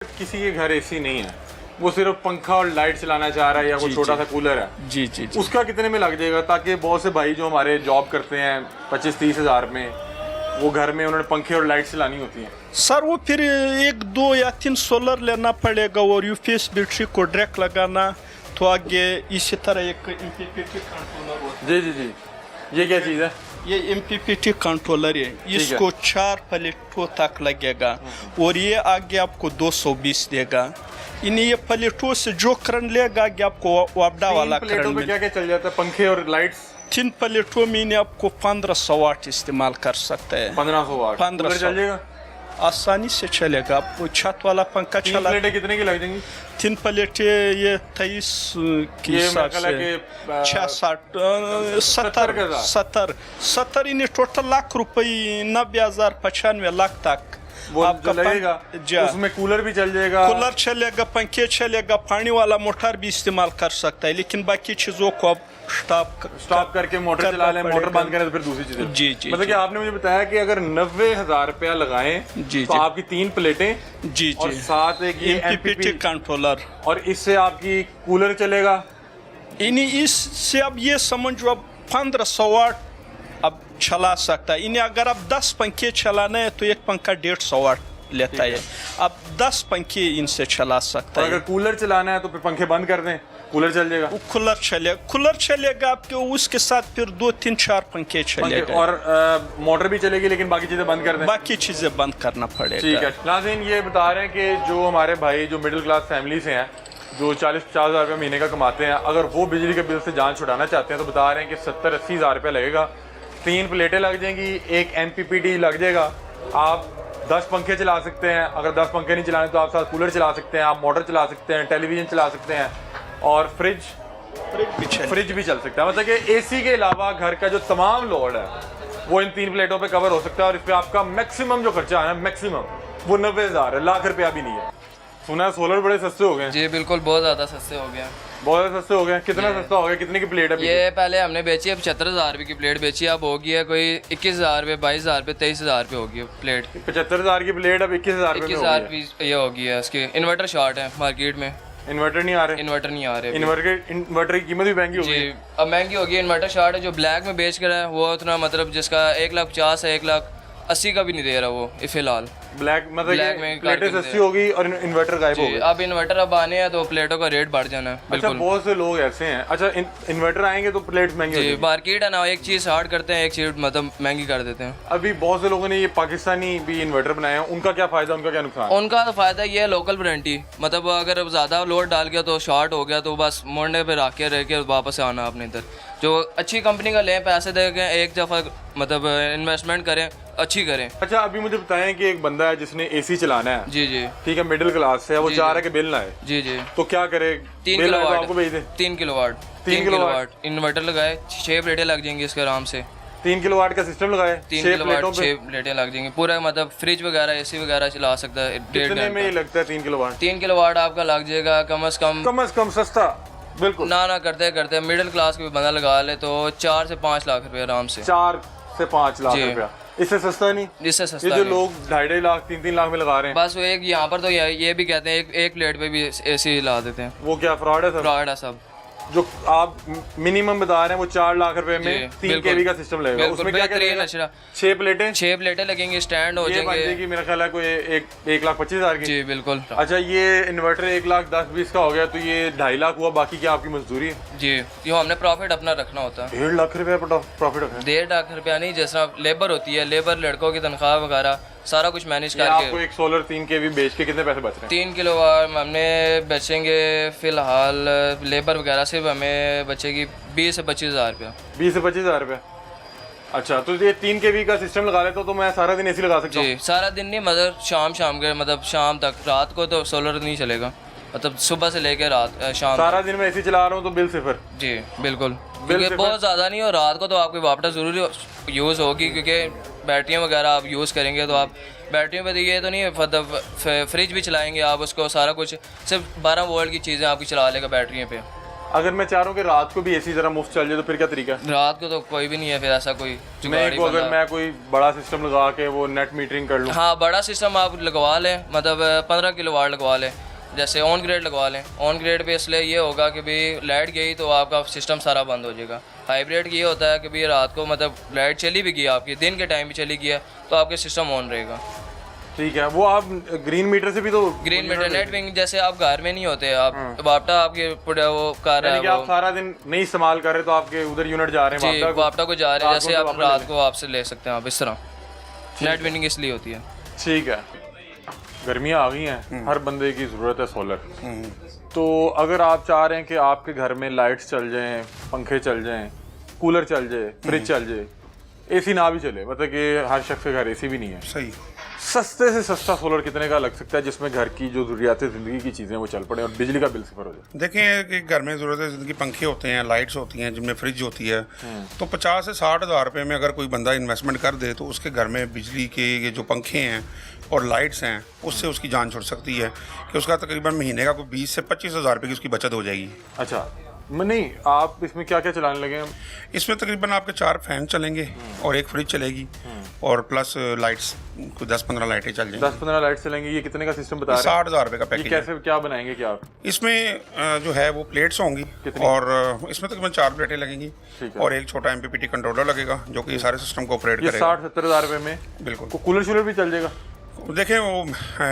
किसी के घर एसी नहीं है, वो सिर्फ पंखा और लाइट चलाना चाह रहा है या कोई छोटा सा कूलर है, जी, उसका कितने में लग जाएगा? ताकि बहुत से भाई जो हमारे जॉब करते हैं 25-30 हज़ार में, वो घर में उन्होंने पंखे और लाइट चलानी होती है। सर वो फिर 1, 2 या 3 सोलर लेना पड़ेगा और यूपीएस बैटरी को डायरेक्ट लगाना, तो आगे इसी तरह एक एमपीपीटी कंट्रोलर होता है। जी, ये क्या चीज़ है? ये एमपीपीटी कंट्रोलर है, इसको 4 प्लेटों तक लगेगा और ये आगे आपको 220 देगा। इन ये प्लेटों से जो करंट लेगा आगे आपको वापडा वाला करंट में। क्या क्या चल जाता है? पंखे और लाइट्स 3 प्लेटों में इन्हें आपको 1500 वाट इस्तेमाल कर सकते हैं। 1500 वाट 1500 चल जाएगा, आसानी से चलेगा। आपको छत वाला पंखा चला। प्लेटें कितने की लग जाएंगी? 3 प्लेटें ये 23 की हिसाब से 70 इन्हें टोटल लाख रुपए 90,000 95 लाख तक वो आपका लगेगा। उसमें कूलर भी चल जाएगा, कूलर चलेगा, पंखे चलेगा, पानी वाला मोटर भी इस्तेमाल कर सकता है, लेकिन बाकी चीजों को आप स्टॉप करके मोटर चला लें, मोटर बंद करें तो फिर दूसरी चीजें। जी मतलब कि आपने मुझे बताया कि अगर 90,000 रुपया लगाएं तो आपकी 3 प्लेटें और साथ एक एमपीपीटी कंट्रोलर, और इससे आपकी कूलर चलेगा। इससे अब ये समझो अब 1500 वाट अब चला सकता है। इन्हें अगर आप 10 पंखे चलाना है तो एक पंखा 150 वाट लेता है। अब 10 पंखे इनसे चला सकता है। अगर कूलर चलाना है तो फिर पंखे बंद कर दें, कूलर चल जाएगा। कूलर चलेगा आपके, उसके साथ फिर 2, 3, 4 पंखे चलेगा और मोटर भी चलेगी, लेकिन बाकी चीजें बंद कर दें। बाकी चीजें बंद करना पड़ेगा। ठीक है। नाज़रीन, ये बता रहे हैं कि जो हमारे भाई जो मिडिल क्लास फैमिली से हैं, जो 40-50 हज़ार रुपये महीने का कमाते हैं, अगर वो बिजली के बिल से जान छुड़ाना चाहते हैं तो बता रहे हैं कि 70-80 हज़ार रुपये लगेगा। 3 प्लेटें लग जाएंगी, एक एमपीपीटी लग जाएगा, आप 10 पंखे चला सकते हैं। अगर 10 पंखे नहीं चलाने तो आप साथ कूलर चला सकते हैं, आप मोटर चला सकते हैं, टेलीविज़न चला सकते हैं और फ्रिज भी चल सकता है। मतलब कि एसी के अलावा घर का जो तमाम लोड है वो इन 3 प्लेटों पे कवर हो सकता है। और इस पर आपका मैक्सिमम जो खर्चा है, मैक्सिमम वो 90,000 है, लाख रुपया भी नहीं है। सुना है सोलर बड़े सस्ते हो गए? जी बिल्कुल, बहुत ज़्यादा सस्ते हो गए। बहुत ज़्यादा सस्ते हो गए। कितना सस्ता हो गया? कितने की प्लेट है? ये पहले हमने बेची है 75,000 रुपये की प्लेट बेची, अब होगी है कोई 21,000 रुपये, 22,000 रुपये, 23,000 रुपये होगी प्लेट। 75,000 की प्लेट अब 21,000 रुपये ये होगी है। इसकी इन्वर्टर शॉर्ट है मार्केट में, इन्वर्टर नहीं आ रहे। इन्वर्टर की कीमत भी महंगी होगी। जी अब महंगी होगी। इन्वर्टर शॉर्ट है, जो ब्लैक में बेच कर है वो उतना, मतलब जिसका 1,50,000 है, 1,80,000 का भी नहीं दे रहा वो फिलहाल। ब्लैक में प्लेटें सस्ती होगी और इन्वर्टर गायब हो गए। अब इन्वर्टर अब आने हैं तो प्लेटों का रेट बढ़ जाना है। अच्छा, बहुत से लोग ऐसे हैं। अच्छा, इन्वर्टर आएंगे तो प्लेट्स महंगी हो जाएंगी। मार्केट है ना, एक चीज़ हार्ड करते हैं, एक चीज़ मतलब महंगी कर देते हैं। अभी बहुत से लोगों ने ये पाकिस्तानी भी इन्वर्टर बनाए हैं, उनका क्या फायदा, उनका क्या नुकसान? उनका तो फायदा ये है लोकल वारंटी, मतलब अगर ज़्यादा लोड डाल गया तो शॉर्ट हो गया तो बस मोड़ने पे रख के रह के वापस आना अपने इधर। जो अच्छी कंपनी का लें, पैसे दे के एक दफ़ा मतलब इन्वेस्टमेंट करें, अच्छी करें। अच्छा, अभी मुझे बताएं कि एक बंदा है जिसने एसी चलाना है। जी ठीक है, मिडिल क्लास से है, वो चाह रहा है कि बिल ना आए। जी तो क्या करे? 3 किलोवाट आपको भेज दे। 3 किलोवाट इन्वर्टर लगाए, 6 प्लेटें लग जाएंगी इसके आराम से। 3 किलोवाट का सिस्टम लगाए, 3 किलोवाट 6 प्लेटें लग जाएंगी। पूरा मतलब फ्रिज वगैरह, एसी वगैरह चला सकता है। कितने में ये लगता है 3 किलोवाट? 3 किलोवाट आपका लग जाएगा कम से कम सस्ता बिल्कुल ना करते मिडिल क्लास का भी बंदा लगा ले तो 4 से 5 लाख रुपए आराम से। 4 से 5 लाख रुपया, इससे सस्ता नहीं? इससे सस्ता ये जो लोग 2.5 लाख 3-3 लाख में लगा रहे हैं, बस वो एक यहाँ पर तो ये भी कहते हैं एक प्लेट पे भी एसी ला देते हैं। वो क्या फ्रॉड है? फ्रॉड है सब। जो आप मिनिमम बता रहे हैं वो 4 लाख रुपए में 3 केवी का सिस्टम लगेगा। उसमें क्या क्या? 6 प्लेटें लगेंगी, स्टैंड हो जाएंगे। मेरा ख्याल है कोई 1,25,000 की। जी बिल्कुल। अच्छा, ये इन्वर्टर 1,10,20 का हो गया तो ये 2.5 लाख हुआ, बाकी क्या आपकी मजदूरी है? जी, ये हमने प्रॉफिट अपना रखना होता है। 1.5 लाख रुपया प्रॉफिट है। 1.5 लाख रुपया नहीं, जैसा लेबर होती है, लेबर लड़कों की तनख्वाह वगैरह सारा कुछ मैनेज करके। आपको एक सोलर 3 केवी बेच के कितने पैसे बच रहे हैं? 3 किलोवाट हमने बेचेंगे फिलहाल, लेबर वगैरह से हमें बचेगी 20 से 25,000 रुपया। 20 से 25,000 रुपया। अच्छा, तो ये 3 केवी का सिस्टम लगा लेता तो मैं सारा दिन एसी लगा सकता हूँ? जी, सारा दिन नहीं, मतलब शाम के, मतलब शाम तक। रात को तो सोलर नहीं चलेगा, मतलब सुबह से लेकर रात शाम सारा दिन मैं एसी चला रहा हूँ तो बिल सिफर? जी बिल्कुल, क्योंकि बहुत ज़्यादा नहीं, और रात को तो आपकी वापस ज़रूरी यूज़ होगी, क्योंकि बैटरियाँ वगैरह आप यूज़ करेंगे तो आप बैटरियों पे ये तो नहीं, मतलब फ्रिज भी चलाएंगे आप उसको, सारा कुछ सिर्फ 12 वोल्ट की चीज़ें आपकी चला लेगा बैटरियों पे। अगर मैं चाह रहा हूँ कि रात को भी एसी जरा मुफ्त चल जाए तो फिर क्या तरीका है? रात को तो कोई भी नहीं है फिर ऐसा कोई नहीं जुगाड़ी को अगर बंदा। मैं कोई बड़ा सिस्टम लगा के वो नेट मीटरिंग कर लूँ? हाँ बड़ा सिस्टम आप लगवा लें, मतलब 15 किलोवाट लगवा लें, जैसे ऑन ग्रेड लगवा लें। ऑन ग्रेड पे इसलिए ये होगा कि भाई लाइट गई तो आपका सिस्टम सारा बंद हो जाएगा। हाइब्रिड की ये होता है कि भाई रात को मतलब लाइट चली भी गई आपकी, दिन के टाइम भी चली गई है तो आपके सिस्टम ऑन रहेगा। ठीक है, वो आप ग्रीन मीटर से भी तो ग्रीन मीटर नेट विंग जैसे आप घर में नहीं होते, आप वापटा आपके पूरे वो कर रहा यानी कि है आप सारा दिन नहीं इस्तेमाल कर रहे तो आपके उधर यूनिट जा रहे हैं जी, वापटा वापटा को जा रहे हैं, रात जैसे को आप वापस रात को आपसे ले सकते हैं आप इस तरह। नेट विनिंग इसलिए होती है। ठीक है, गर्मियाँ आ गई हैं, हर बंदे की ज़रूरत है सोलर। तो अगर आप चाह रहे हैं कि आपके घर में लाइट्स चल जाएं, पंखे चल जाएं, कूलर चल जाए, फ्रिज चल जाए, एसी ना भी चले, मतलब कि हर शख्स के घर एसी भी नहीं है, सही, सस्ते से सस्ता सोलर कितने का लग सकता है जिसमें घर की जो ज़रूरियात ज़िंदगी की चीज़ें वो चल पड़े और बिजली का बिल सिफर हो जाए? देखें कि घर में ज़रूरत है ज़िंदगी, पंखे होते हैं, लाइट्स होती हैं, जिनमें फ्रिज होती है, तो 50 से 60 हज़ार रुपये में अगर कोई बंदा इन्वेस्टमेंट कर दे तो उसके घर में बिजली के ये जो पंखे हैं और लाइट्स हैं उससे उसकी जान छुट सकती है कि उसका तकरीबन महीने का कोई 20 से 25 हज़ार रुपये की उसकी बचत हो जाएगी। अच्छा, नहीं आप इसमें क्या क्या चलाने लगे हैं? इसमें तकरीबन आपके 4 फैन चलेंगे और एक फ्रिज चलेगी और प्लस लाइट्स कोई 10-15 लाइटें चल जाएंगी। 10-15 लाइट चलेंगी। ये कितने का सिस्टम बता रहे हैं? 60 हज़ार रुपये का ये पैकेज है। कैसे क्या बनाएंगे क्या आप? इसमें जो है वो प्लेट्स होंगी कितनी? और इसमें तकरीबन 4 प्लेटें लगेंगी ठीक है। और एक छोटा MPPT कंट्रोलर लगेगा जो कि सारे सिस्टम को ऑपरेट ये करेगा। 60-70 हज़ार रुपये में बिल्कुल, कूलर शूलर भी चल जाएगा? देखें वो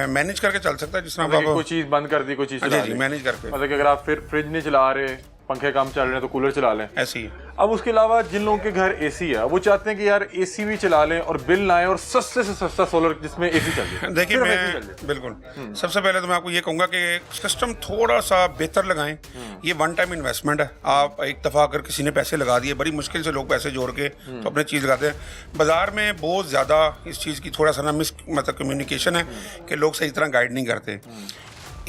मैनेज करके चल सकता है जिस तरह मतलब कि आप कोई चीज़ बंद कर दी, कोई चीज़ चला जी दी। मैनेज करके मतलब कि अगर आप फिर फ्रिज नहीं चला रहे, पंखे कम चल रहे हैं तो कूलर चला लें। ऐसी है। अब उसके अलावा जिन लोगों के घर एसी है वो चाहते हैं कि यार एसी भी चला लें और बिल ना आए और सस्ते से सस्ता सोलर जिसमें एसी चल जाए। देखिए सिर्फ मैं AC चल जाए। बिल्कुल सबसे पहले तो मैं आपको ये कहूँगा कि सिस्टम थोड़ा सा बेहतर लगाएं। ये वन टाइम इन्वेस्टमेंट है। आप एक दफ़ा अगर किसी ने पैसे लगा दिए, बड़ी मुश्किल से लोग पैसे जोड़ के तो अपने चीज़ लगाते हैं। बाज़ार में बहुत ज़्यादा इस चीज़ की थोड़ा सा ना मतलब कम्युनिकेशन है कि लोग सही तरह गाइड नहीं करते।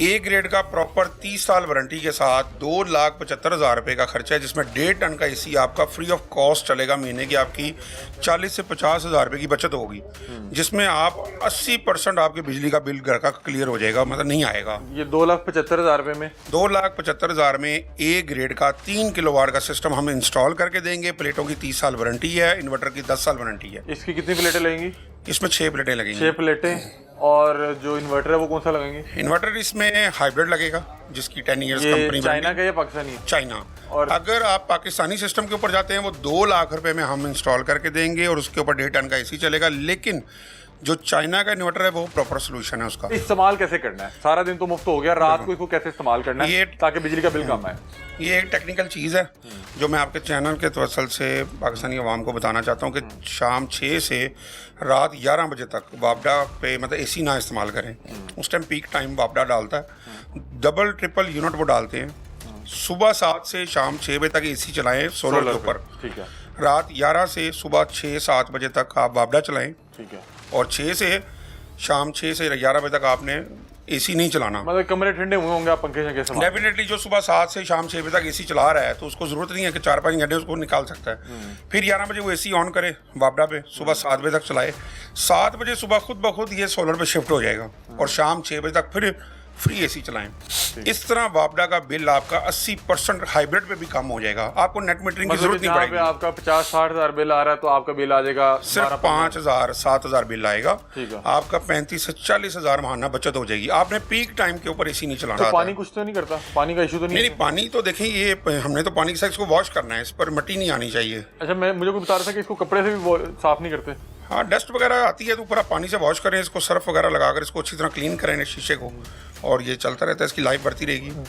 ए ग्रेड का प्रॉपर 30 साल वारंटी के साथ 2,75,000 रुपये का खर्चा है, जिसमें 1.5 टन का एसी आपका फ्री ऑफ कॉस्ट चलेगा। महीने की आपकी 40 से 50 हज़ार रुपये की बचत होगी, जिसमें आप 80% आपके बिजली का बिल घर का क्लियर हो जाएगा, मतलब नहीं आएगा। ये 2,75,000 रुपये में 2,75,000 में ए ग्रेड का 3 किलोवाट का सिस्टम हम इंस्टॉल करके देंगे। प्लेटों की 30 साल वारंटी है, इन्वर्टर की 10 साल वारंटी है। इसकी कितनी प्लेटें लगेंगी? इसमें 6 प्लेटें लगेंगी। 6 प्लेटें। और जो इन्वर्टर है वो कौन सा लगाएंगे? इन्वर्टर इसमें हाइब्रिड लगेगा जिसकी 10 ईयर्स ये कंपनी चाइना का या पाकिस्तानी है? चाइना। और और अगर आप पाकिस्तानी सिस्टम के ऊपर जाते हैं वो 2 लाख रुपए में हम इंस्टॉल करके देंगे और उसके ऊपर 1.5 टन का एसी चलेगा। लेकिन जो चाइना का इन्वर्टर है वो प्रॉपर सोल्यूशन है उसका। इस्तेमाल कैसे करना है? सारा दिन तो मुफ्त हो गया, रात को इसको कैसे इस्तेमाल करना है ताकि बिजली का बिल कम आए? ये एक टेक्निकल चीज़ है जो मैं आपके चैनल के तवसल से पाकिस्तानी अवाम को बताना चाहता हूँ कि शाम 6 से रात 11 बजे तक वापडा पे मतलब एसी ना इस्तेमाल करें। उस टाइम पीक टाइम वापडा डालता है, डबल ट्रिपल यूनिट वो डालते हैं। सुबह 7 से शाम 6 बजे तक एसी चलाएं सोलर के ऊपर। ठीक है। रात 11 से सुबह 6-7 बजे तक आप वापडा चलाएं ठीक है। और 6 से शाम 6 से 11 बजे तक आपने एसी नहीं चलाना। मतलब कमरे ठंडे हुए होंगे, आप पंखे शंखे संभाल। डेफिनेटली जो सुबह 7 से शाम 6 बजे तक एसी चला रहा है तो उसको ज़रूरत नहीं है कि 4-5 घंटे उसको निकाल सकता है। फिर 11 बजे वो एसी ऑन करे वापडा पे, सुबह 7 बजे तक चलाए। 7 बजे सुबह खुद ब खुद ये सोलर पे शिफ्ट हो जाएगा और शाम 6 बजे तक फिर फ्री एसी चलाएं। इस तरह वापडा का बिल आपका 80% हाइब्रिड पे भी कम हो जाएगा। आपको नेट मीटरिंग की मतलब जरूरत नहीं जहाँ पे पड़ेगी। आपका 50-60 हज़ार बिल आ रहा है तो आपका बिल आ जाएगा सिर्फ 5,000-7 हज़ार बिल आएगा। ठीक है। आपका 35 से 40 हज़ार महाना बचत हो जाएगी। आपने पीक टाइम के ऊपर एसी नहीं चलाना। तो पानी कुछ तो नहीं करता? पानी का इशू तो नहीं? नहीं, पानी तो देखें ये हमने तो पानी के साथ इसको वॉश करना है, इस पर मिट्टी नहीं आनी चाहिए। अच्छा, मुझे कोई बता रहा था कि इसको कपड़े से भी साफ नहीं करते? हाँ, डस्ट वगैरह आती है तो ऊपर आप पानी से वॉश करें, इसको सर्फ वगैरह लगाकर इसको अच्छी तरह क्लीन करें शीशे को, और ये चलता रहता है, इसकी लाइफ बढ़ती रहेगी।